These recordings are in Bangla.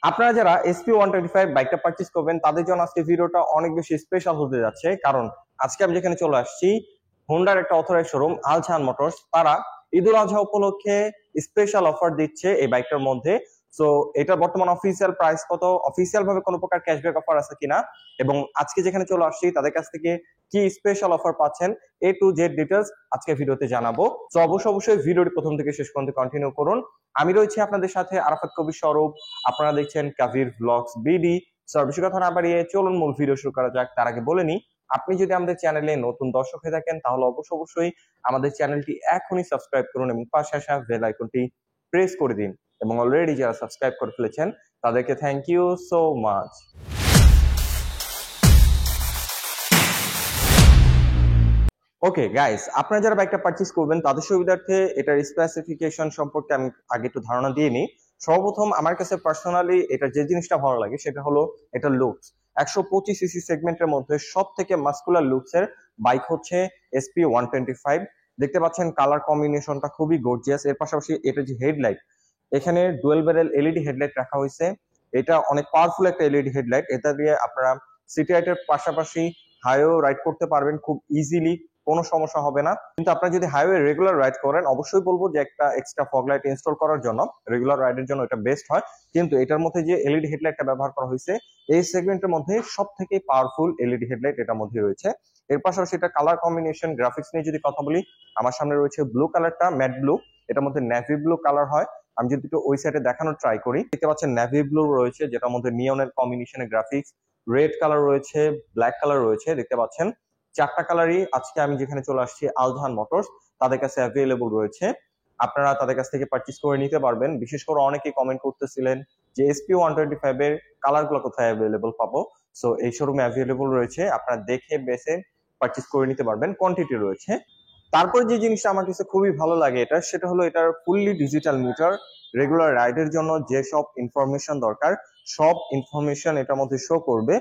আপনারা যারা SP125 বাইকটা পারচেজ করবেন তাদের জন্য আজকে ভিডিওটা অনেক বেশি স্পেশাল হতে যাচ্ছে, কারণ আজকে আমি যেখানে চলে আসছি হোন্ডার একটা অথরাইজ শোরুম আলজাহান মোটরস। তারা ঈদুল আজহা উপলক্ষে স্পেশাল অফার দিচ্ছে এই বাইকটার মধ্যে। সো এটা বর্তমান অফিসিয়াল প্রাইস কত, অফিসিয়াল ভাবে কোনো প্রকার ক্যাশব্যাক অফার আছে কিনা, এবং আজকে যেখানে চলে আসছি তাদের কাছ থেকে কি স্পেশাল অফার পাচ্ছেন, A to Z ডিটেলস আজকে ভিডিওতে জানাবো। তো অবশ্যই ভিডিওটি প্রথম থেকে শেষ পর্যন্ত কন্টিনিউ করুন। আমি রয়েছি আপনাদের সাথে আরাফাত কবির স্বরূপ, আপনারা দেখছেন কাবির ব্লগস বিডি। স্যার বেশি কথা না বাড়িয়ে চলুন মূল ভিডিও শুরু করা যাক। তার আগে বলে নিই, আপনি যদি আমাদের চ্যানেলে নতুন দর্শক হয়ে থাকেন তাহলে অবশ্যই আমাদের চ্যানেলটি এখনই সাবস্ক্রাইব করুন এবং পাশে আসা বেল আইকনটি প্রেস করে দিন। এবং অলরেডি যারা সাবস্ক্রাইব করে ফেলেছেন তাদেরকে thank you so much. Okay guys, আপনারা যারা বাইকটা পারচেজ করবেন তাদের সুবিধার্থে এটার স্পেসিফিকেশন সম্পর্কে আমি আগে একটু ধারণা দিয়ে নিই। সর্বপ্রথম আমার কাছে পার্সোনালি এটা যে জিনিসটা ভালো লাগে সেটা হলো এটা লুকস। 125 সিসি সেগমেন্টের মধ্যে সব থেকে মাস্কুলার লুকস এর বাইক হচ্ছে SP125। দেখতে পাচ্ছেন কালার কম্বিনেশনটা খুবই গর্জিয়াস। এর পাশাপাশি এটা যে হেডলাইট, এখানে ডুয়েল ব্যারেল এলইডি হেডলাইট রাখা হয়েছে। এটা অনেক পাওয়ারফুল একটা এলইডি হেডলাইট। এটা দিয়ে আপনারা সিটি রাইডের পাশাপাশি হাইওয়ে রাইড করতে পারবেন খুব ইজিলি, কোনো সমস্যা হবে না। কিন্তু আপনারা যদি হাইওয়ে রেগুলার রাইড করেন অবশ্যই বলবো যে একটা এক্সট্রা ফগ লাইট ইনস্টল করার জন্য, রেগুলার রাইডের জন্য এটা বেস্ট হয়। কিন্তু এটার মধ্যে যে এলইডি হেডলাইটটা ব্যবহার করা হয়েছে এই সেগমেন্টের মধ্যে সব থেকে পাওয়ারফুল এলইডি হেডলাইট এটার মধ্যে রয়েছে। এর পাশাপাশি এটা কালার কম্বিনেশন গ্রাফিক্স নিয়ে যদি কথা বলি, আমার সামনে রয়েছে ব্লু কালারটা, ম্যাট ব্লু। এটার মধ্যে নেভি ব্লু কালার হয়। আমি যদি একটু ওই সাইডে দেখানোর ট্রাই করি, দেখতে পাচ্ছেন নেভি ব্লু রয়েছে যেটার মধ্যে নিয়নের কম্বিনেশনের গ্রাফিক্স, রেড কালার রয়েছে, ব্ল্যাক কালার রয়েছে। দেখতে পাচ্ছেন চারটা কালারই আজকে আমি যেখানে চলে আসছি আলজাহান মোটরস তাদের কাছে অ্যাভেলেবল রয়েছে। আপনারা তাদের কাছ থেকে পারচেজ করে নিতে পারবেন। বিশেষ করে অনেকেই কমেন্ট করতেছিলেন যে SP125 এর কালার গুলো কোথায় অ্যাভেলেবল পাবো। সো এই শোরুমে অ্যাভেলেবল রয়েছে, আপনারা দেখে বেছে পারচেজ করে নিতে পারবেন, কোয়ান্টিটি রয়েছে। তারপর যে জিনিসটা আমার কাছে খুবই ভালো লাগে এটা, সেটা হলো এটার ফুললি ডিজিটাল মিটার। রেগুলার রাইডের জন্য যে সব ইনফরমেশন দরকার সব ইনফরমেশন এটার মধ্যে শো করবে।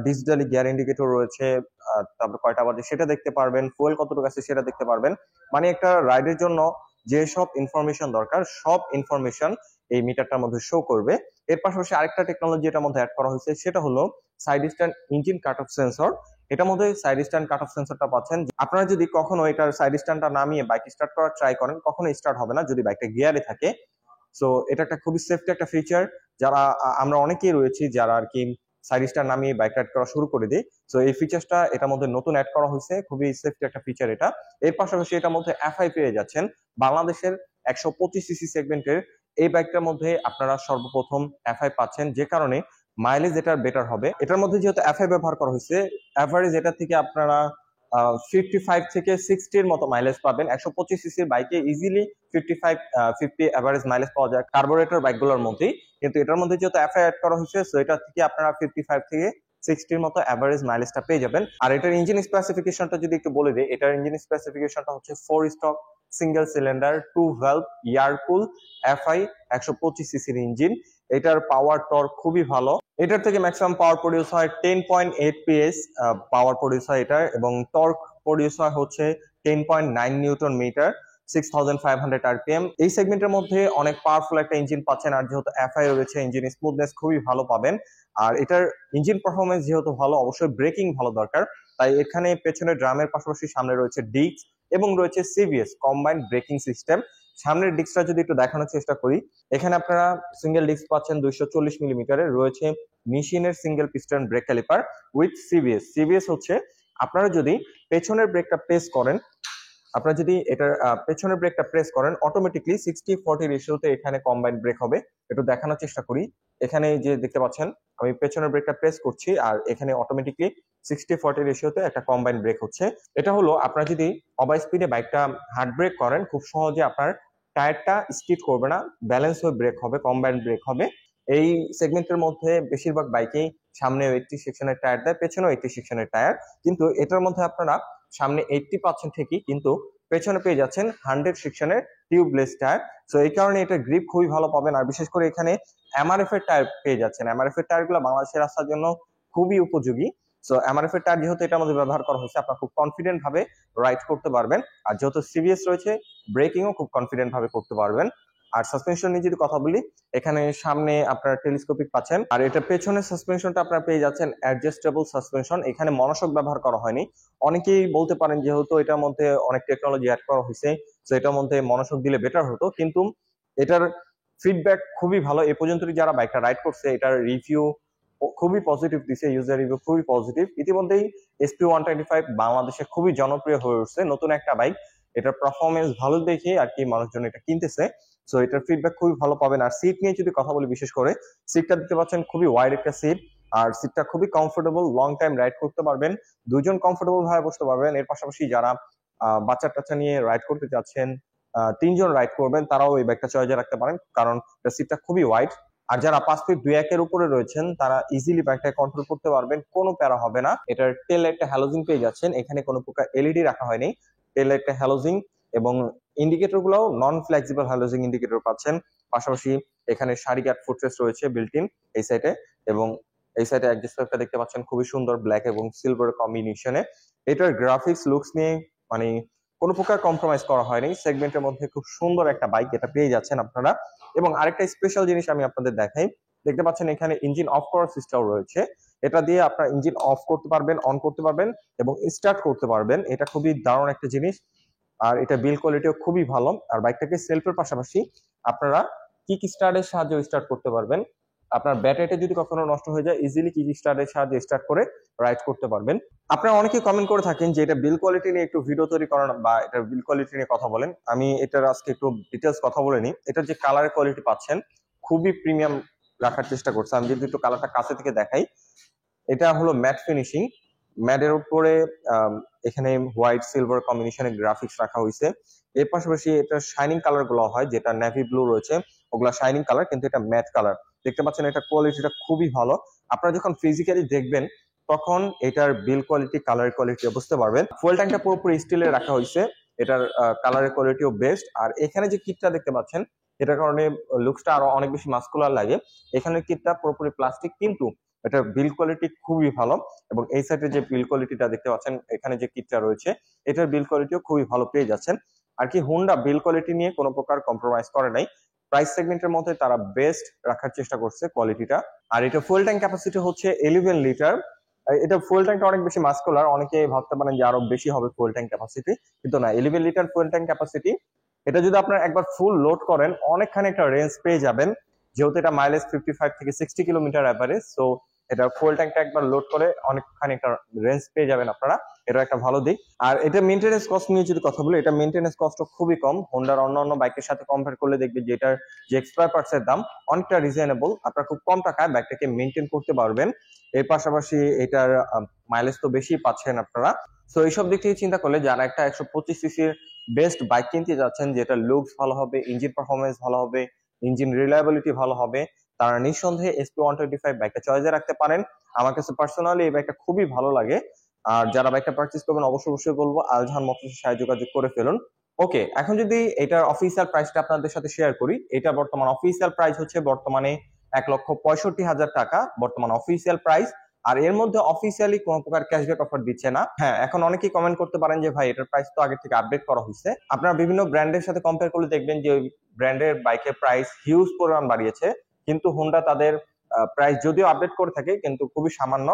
ডিজিটালি গিয়ার ইন্ডিকেটর রয়েছে, তারপর কয়টা বাজে সেটা দেখতে পারবেন, ফুয়েল কতটুকু আছে সেটা দেখতে পারবেন। মানে একটা রাইডের জন্য যে সব ইনফরমেশন দরকার সব ইনফরমেশন এই মিটারটার মধ্যে শো করবে। এর পাশাপাশি আরেকটা টেকনোলজি এটার মধ্যে অ্যাড করা হয়েছে, সেটা হলো side stand engine cut off sensor. এটার মধ্যে সাইড স্ট্যান্ড কাট অফ সেন্সরটা পাচ্ছেন। আপনারা যদি কখনো এটার সাইড স্ট্যান্ডটা নামিয়ে বাইক স্টার্ট করার ট্রাই করেন কখনো স্টার্ট হবে না যদি বাইকটা গিয়ারে থাকে। সো এটা একটা খুবই সেফটি একটা ফিচার। যারা আমরা অনেকেই রয়েছি যারা আর কি সাইড স্ট্যান্ড নামিয়ে বাইক রাইড করা শুরু করে দিই। সো এই ফিচারটা এটার মধ্যে নতুন অ্যাড করা হয়েছে, খুবই সেফটি একটা ফিচার এটা। এর পাশাপাশি এটার মধ্যে এফআই পেয়ে যাচ্ছেন। বাংলাদেশের 125 সিসি সেগমেন্টের এই বাইকটার মধ্যে আপনারা সর্বপ্রথম এফআই পাচ্ছেন, যে কারণে মাইলেজ এটার বেটার হবে। এটার মধ্যে যেহেতু এফআই ব্যবহার করা হয়েছে, অ্যাভারেজ এটা থেকে আপনারা 55 থেকে 60-র মতো মাইলেজ পাবেন। 125 সিসির বাইকে ইজিলি 50 অ্যাভারেজ মাইলেজ পাওয়া যায় কার্বোরেটর বাইকগুলোর মধ্যেই। কিন্তু এটার মধ্যে যেহেতু এফআই অ্যাড করা হয়েছে সো এটা থেকে আপনারা 55 থেকে 60-র মতো অ্যাভারেজ মাইলেজটা পেয়ে যাবেন। আর এটার ইঞ্জিন স্পেসিফিকেশনটা যদি একটু বলে দিই, এটার ইঞ্জিন স্পেসিফিকেশনটা হচ্ছে 4 stock single cylinder 2 valve air cool FI 125 সিসির ইঞ্জিন। এটার পাওয়ার টর্ক খুবই ভালো। এটার থেকে ম্যাক্সিমাম পাওয়ার প্রডিউস হয় 10.8 PS পাওয়ার প্রডিউস হয় এটার, এবং টর্ক প্রডিউস হয় হচ্ছে 10.9 নিউটন মিটার 6500 আরপিএম। এই সেগমেন্টের মধ্যে অনেক পাওয়ারফুল একটা ইঞ্জিন পাচ্ছেন। আর যেহেতু এফআই রয়েছে ইঞ্জিন স্মুথনেস খুবই ভালো পাবেন। আর এটার ইঞ্জিন পারফরমেন্স যেহেতু ভালো অবশ্যই ব্রেকিং ভালো দরকার, তাই এখানে পেছনে ড্রামের পাশাপাশি সামনে রয়েছে ডিস্ক এবং রয়েছে সিবিএস কম্বাইন্ড ব্রেকিং সিস্টেম। সামনের ডিস্কটা যদি একটু দেখানোর চেষ্টা করি, এখানে আপনারা সিঙ্গেল ডিস্ক পাচ্ছেন 240 মিলিমিটারের, রয়েছে মেশিনের single piston brake caliper with CBS. CBS হচ্ছে আপনারা যদি পেছনের ব্রেকটা প্রেস করেন, আপনারা যদি এটার পেছনের ব্রেকটা প্রেস করেন অটোমেটিকলি 60-40 রেশিওতে এখানে কম্বাইন্ড ব্রেক হবে। একটু দেখানোর চেষ্টা করি, এখানে যে দেখতে পাচ্ছেন আমি পেছনের ব্রেকটা প্রেস করছি আর এখানে অটোমেটিকলি 60-40 রেশিওতে একটা কম্বাইন্ড ব্রেক হচ্ছে। এটা হলো আপনারা যদি ওভার স্পিডে বাইকটা হার্ড ব্রেক করেন খুব সহজে আপনার টায়ারটা স্কিড করবে না, ব্যালেন্স হয়ে ব্রেক হবে, কম্বাইন্ড ব্রেক হবে। এই সেগমেন্টের মধ্যে বেশিরভাগ বাইকেই সামনে 80 সেকশনের টায়ার দেয়, পেছনেও 80 সেকশনের টায়ার। কিন্তু এটার মধ্যে আপনারা সামনে 80 পাচ্ছেন ঠিকই, কিন্তু পেছনে পেয়ে যাচ্ছেন 100 সেকশনের টিউবলেস টায়ার। সো এই কারণে এটা গ্রিপ খুবই ভালো পাবেন। আর বিশেষ করে এখানে এমআরএফ এর টায়ার পেয়ে যাচ্ছেন। এমআরএফ এর টায়ারগুলো বাংলাদেশের রাস্তার জন্য খুবই উপযোগী। সো এমআরএফ এর টায়ার যেহেতু এটার মধ্যে ব্যবহার করা হয়েছে আপনারা খুব কনফিডেন্ট ভাবে রাইড করতে পারবেন। আর যেহেতু সিবিএস রয়েছে ব্রেকিংও খুব কনফিডেন্ট ভাবে করতে পারবেন। আর সাসপেনশন নিয়ে যদি কথা বলি, এখানে সামনে আপনারা টেলিস্কোপিক পাচ্ছেন, আর এটা পেছনের সাসপেনশনটা আপনারা পেয়ে যাচ্ছেন অ্যাডজাস্টেবল সাসপেনশন। এখানে মনোশক ব্যবহার করা হয়নি। অনেকেই বলতে পারেন যেহেতু এটার মধ্যে অনেক টেকনোলজি অ্যাড করা হয়েছে, তো এটার মধ্যে মনোশক দিলে বেটার হতো, কিন্তু এটার ফিডব্যাক খুবই ভালো। এ পর্যন্ত যারা বাইকটা রাইড করছে এটার রিভিউ খুবই পজিটিভ দিছে, ইউজার রিভিউ খুবই পজিটিভ। ইতিমধ্যেই SP125 বাংলাদেশে খুবই জনপ্রিয় হয়ে উঠছে, নতুন একটা বাইক। এটার পারফরমেন্স ভালো দেখে আর কি মানুষজন এটা কিনতেছে। সো এটার ফিডব্যাক খুবই ভালো পাবেন। আর সিট নিয়ে যদি কথা বলি, বিশেষ করে সিটটা দিতে পাচ্ছেন খুবই ওয়াইড একটা সিট, আর সিটটা খুবই কমফোর্টেবল, লং টাইম রাইড করতে পারবেন, দুজন কমফোর্টেবল ভাবে বসতে পারবেন। এর পাশাপাশি যারা বাচ্চা টাচ্চা নিয়ে রাইড করতে চাচ্ছেন, 3 জন রাইড করবেন, তারাও এই ব্যাগটা চয়েজে রাখতে পারেন, কারণ সিটটা খুবই ওয়াইড। আর যারা 5 ফিট 2 উপরে রয়েছেন তারা ইজিলি ব্যাগটা কন্ট্রোল করতে পারবেন, কোনো প্যারা হবে না। এটার টেল লাইটটা হ্যালোজিন পেয়ে যাচ্ছেন, এখানে কোনো প্রকার এলইডি রাখা হয়নি। টেল লাইটটা হ্যালোজিন এবং ইন্ডিকেটর গুলোও নন ফ্লেক্সিবল হ্যালোজিন ইন্ডিকেটর পাচ্ছেন। পাশাপাশি এখানে সারি গার্ড ফুটরেস্ট রয়েছে বিল্ট ইন এই সাইডে, এবং এই সাইডে অ্যাডজাস্ট লাইটটা দেখতে পাচ্ছেন খুবই সুন্দর ব্ল্যাক এবং সিলভার কম্বিনেশনে। এটার গ্রাফিক্স লুকস নিয়ে মানে কোনো প্রকার কম্প্রোমাইজ করা হয়নি। সেগমেন্টের মধ্যে খুব সুন্দর একটা বাইক এটা পেয়ে যাচ্ছেন আপনারা। এবং আরেকটা স্পেশাল জিনিস আমি আপনাদের দেখাই, দেখতে পাচ্ছেন এখানে ইঞ্জিন অফ করার সিস্টেম রয়েছে। এটা দিয়ে আপনার ইঞ্জিন অফ করতে পারবেন, অন করতে পারবেন এবং স্টার্ট করতে পারবেন। এটা খুবই দারুণ একটা জিনিস, আর এটা বিল কোয়ালিটিও খুবই ভালো। আর বাইকটাকে সেলফের পাশাপাশি আপনারা কিক স্টার্টের সাহায্যে স্টার্ট করতে পারবেন। আপনার ব্যাটারিটা যদি কখনো নষ্ট হয়ে যায়, ইজিলি কিক স্টার্টের সাহায্যে স্টার্ট করে রাইড করতে পারবেন। আপনারা অনেকেই কমেন্ট করে থাকেন যে এটা বিল কোয়ালিটি নিয়ে একটু ভিডিও তৈরি করেন বা এটার বিল কোয়ালিটি নিয়ে কথা বলেন। আমি এটার আজকে একটু ডিটেলস কথা বলে নিই। এটার যে কালারের কোয়ালিটি পাচ্ছেন খুবই প্রিমিয়াম রাখার চেষ্টা করছে। আমি যদি একটু কালারটা কাছে থেকে দেখাই, এটা হলো ম্যাট ফিনিশিং, ম্যাটের উপরে এখানে হোয়াইট সিলভার কম্বিনেশনের গ্রাফিক্স রাখা হয়েছে। এর পাশাপাশি এটা শাইনিং কালার গুলো হয়, যেটা নেভি ব্লু রয়েছে ওগুলা শাইনিং কালার, কিন্তু এটা ম্যাট কালার। দেখতে পাচ্ছেন এটা কোয়ালিটিটা খুবই ভালো। আপনারা যখন ফিজিক্যালি দেখবেন তখন এটার বিল কোয়ালিটি, কালার কোয়ালিটি বুঝতে পারবেন। ফুয়েল ট্যাঙ্কটা পুরোপুরি স্টিলের রাখা হয়েছে, এটার কালারের কোয়ালিটিও বেস্ট। আর এখানে যে কিটটা দেখতে পাচ্ছেন এটার কারণে লুকসটা আরো অনেক বেশি মাস্কুলার লাগে। এখানে কিটটা পুরোপুরি প্লাস্টিক, কিন্তু এটার বিল কোয়ালিটি খুবই ভালো। এবং এই সাইডে যে বিল কোয়ালিটিটা দেখতে পাচ্ছেন, এখানে যে কিটটা রয়েছে এটার বিল কোয়ালিটিও খুবই ভালো পেয়ে যাচ্ছেন। আর কি হোন্ডা বিল কোয়ালিটি নিয়ে কোনো প্রকার কম্প্রোমাইজ করে নাই। প্রাইস সেগমেন্টের মধ্যে তারা বেস্ট রাখার চেষ্টা করছে কোয়ালিটিটা। আর এটা ফুয়েল ট্যাঙ্ক ক্যাপাসিটি হচ্ছে 11 লিটার। এটা ফুয়েল ট্যাঙ্কটা অনেক বেশি মাস্কুলার, অনেকে ভাবতে পারেন যে আরো বেশি হবে ফুয়েল ট্যাঙ্ক ক্যাপাসিটি, কিন্তু না, 11 লিটার ফুয়েল ট্যাঙ্ক ক্যাপাসিটি। এটা যদি আপনার একবার ফুল লোড করেন অনেকখানি একটা রেঞ্জ পেয়ে যাবেন, যেহেতু এটা মাইলেজ 55 থেকে 60 কিলোমিটার অ্যাভারেজ। সো এটা ফুয়েল ট্যাঙ্কটা একবার লোড করে অনেকখানি একটা রেঞ্জ পেয়ে যাবেন আপনারা, এটা একটা ভালো দিক। আর এটা মেইনটেনেন্স কস্ট নিয়ে যদি কথা বলি, এটা মেইনটেনেন্স কস্ট খুবই কম। হোন্ডার অন্যান্য বাইকের সাথে কম্পেয়ার করলে দেখবেন যে এটার যে এক্সট্রা পার্টস এর দাম অনেকটা রিজনেবল, আপনারা খুব কম টাকায় বাইকটাকে মেইনটেইন করতে পারবেন। এর পাশাপাশি এটার মাইলেজ তো বেশি পাচ্ছেন আপনারা। সো এইসব দিক থেকে চিন্তা করলে যারা একটা 125 সিসির বেস্ট বাইক কিনতে যাচ্ছেন, যেটা লুকস ভালো হবে, ইঞ্জিন পারফরমেন্স ভালো হবে, ইঞ্জিন রিলায়েবিলিটি ভালো হবে, তারা নিঃসন্দেহে SP125 বাইকটা চয়েসে রাখতে পারেন। আমার কাছে পার্সোনালি এই বাইকটা খুবই ভালো লাগে। আর যারা বাইকটা পারচেজ করবেন অবশ্যই বলবো আলজাহান মোটরসের সাথে যোগাযোগ করে ফেলুন। ওকে, এখন যদি এটার অফিসিয়াল প্রাইসটা আপনাদের সাথে শেয়ার করি, এটা বর্তমান অফিসিয়াল প্রাইস হচ্ছে বর্তমানে 1,65,000 টাকা বর্তমান অফিসিয়াল প্রাইস। আর এর মধ্যে অফিসিয়ালি কোনো প্রকার ক্যাশব্যাক অফার দিচ্ছে না। হ্যাঁ, এখন অনেকেই কমেন্ট করতে পারেন যে ভাই এটার প্রাইস তো আগে থেকে আপডেট করা হয়েছে। আপনারা বিভিন্ন ব্র্যান্ডের সাথে কম্পেয়ার করলে দেখবেন যে ওই ব্র্যান্ডের বাইকের প্রাইস হিউজ পরিমাণ বাড়িয়েছে, কিন্তু হোন্ডা তাদের প্রাইস যদিও আপডেট করে থাকে কিন্তু খুবই সামান্য।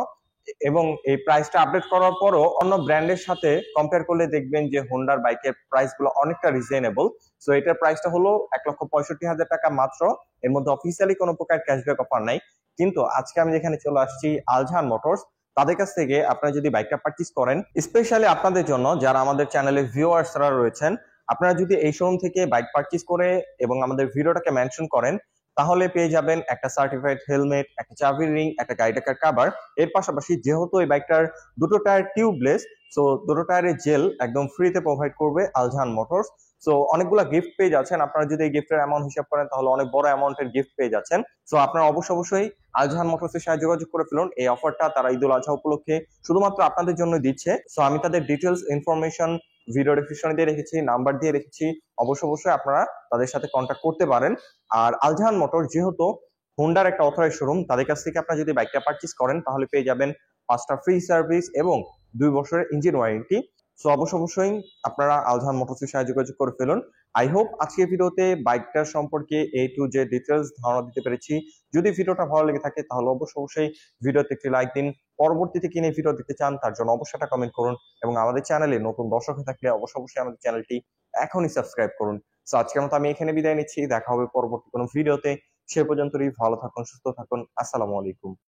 এবং এই প্রাইসটা আপডেট করার পরও অন্য ব্র্যান্ডের সাথে কম্পেয়ার করলে দেখবেন যে হোন্ডার বাইকের প্রাইস গুলো অনেকটা রিজনেবল। সো এটার প্রাইসটা হলো 1,65,000 টাকা মাত্র। এর মধ্যে অফিসিয়ালি কোনো প্রকার ক্যাশব্যাক অফার নাই। কিন্তু আজকে আমি যেখানে চলে আসছি আলজাহান মোটরস, তাদের কাছ থেকে আপনারা যদি বাইকটা পারচেজ করেন, স্পেশালি আপনাদের জন্য যারা আমাদের চ্যানেলে ভিউয়ার্সরা রয়েছেন, আপনারা যদি এই শোরুম থেকে বাইক পারচেজ করে এবং আমাদের ভিডিওটাকে মেনশন করেন, তাহলে পেয়ে যাবেন একটা সার্টিফাইড হেলমেট, একটা চাবির রিং, একটা গাড়ি টাকার কাভার। এর পাশাপাশি যেহেতু এই বাইকটার দুটো টায়ার টিউবলেস, সো দুটো টায়ারের জেল একদম ফ্রিতে প্রোভাইড করবে আলজাহান মোটরস। সো অনেকগুলো গিফট পেয়ে যাচ্ছেন। আপনারা যদি এই গিফটের অ্যামাউন্ট হিসাব করেন তাহলে অনেক বড় অ্যামাউন্টের গিফট পেয়ে যাচ্ছেন। সো আপনারা অবশ্যই আলজাহান মোটরসের সাথে যোগাযোগ করে ফেলুন। এই অফারটা তারা ঈদুল আজহা উপলক্ষে শুধুমাত্র আপনাদের জন্য দিচ্ছে। সো আমি তাদের ডিটেলস ইনফরমেশন ভিডিও ডেসক্রিপশনে দিয়ে রেখেছি, নাম্বার দিয়ে রেখেছি, অবশ্যই আপনারা তাদের সাথে কন্ট্যাক্ট করতে পারেন। আর আলজাহান মোটর যেহেতু হোন্ডার একটা অথরাইজড শোরুম, তাদের কাছ থেকে আপনারা যদি বাইকটা পারচেজ করেন তাহলে পেয়ে যাবেন 5টা ফ্রি সার্ভিস এবং 2 বছরের ইঞ্জিন ওয়ারেন্টি। সো অবশ্যই আপনারা আলজাহান মোটরসের সাথে যোগাযোগ করে ফেলুন। আই হোপ আজকের ভিডিওতে বাইকটার সম্পর্কে A to Z ডিটেলস ধারণা দিতে পেরেছি। যদি ভিডিওটা ভালো লেগে থাকে তাহলে অবশ্যই ভিডিওতে একটি লাইক দিন। পরবর্তীতে কি নিয়ে ভিডিও দিতে চান তার জন্য অবশ্যই একটা কমেন্ট করুন এবং আমাদের চ্যানেলে নতুন দর্শক হয়ে থাকলে অবশ্যই আমাদের চ্যানেলটি এখনই সাবস্ক্রাইব করুন। সো আজকের মতো আমি এখানে বিদায় নিচ্ছি। দেখা হবে পরবর্তী কোনো ভিডিওতে। সে পর্যন্তই ভালো থাকুন, সুস্থ থাকুন। আসসালামু আলাইকুম।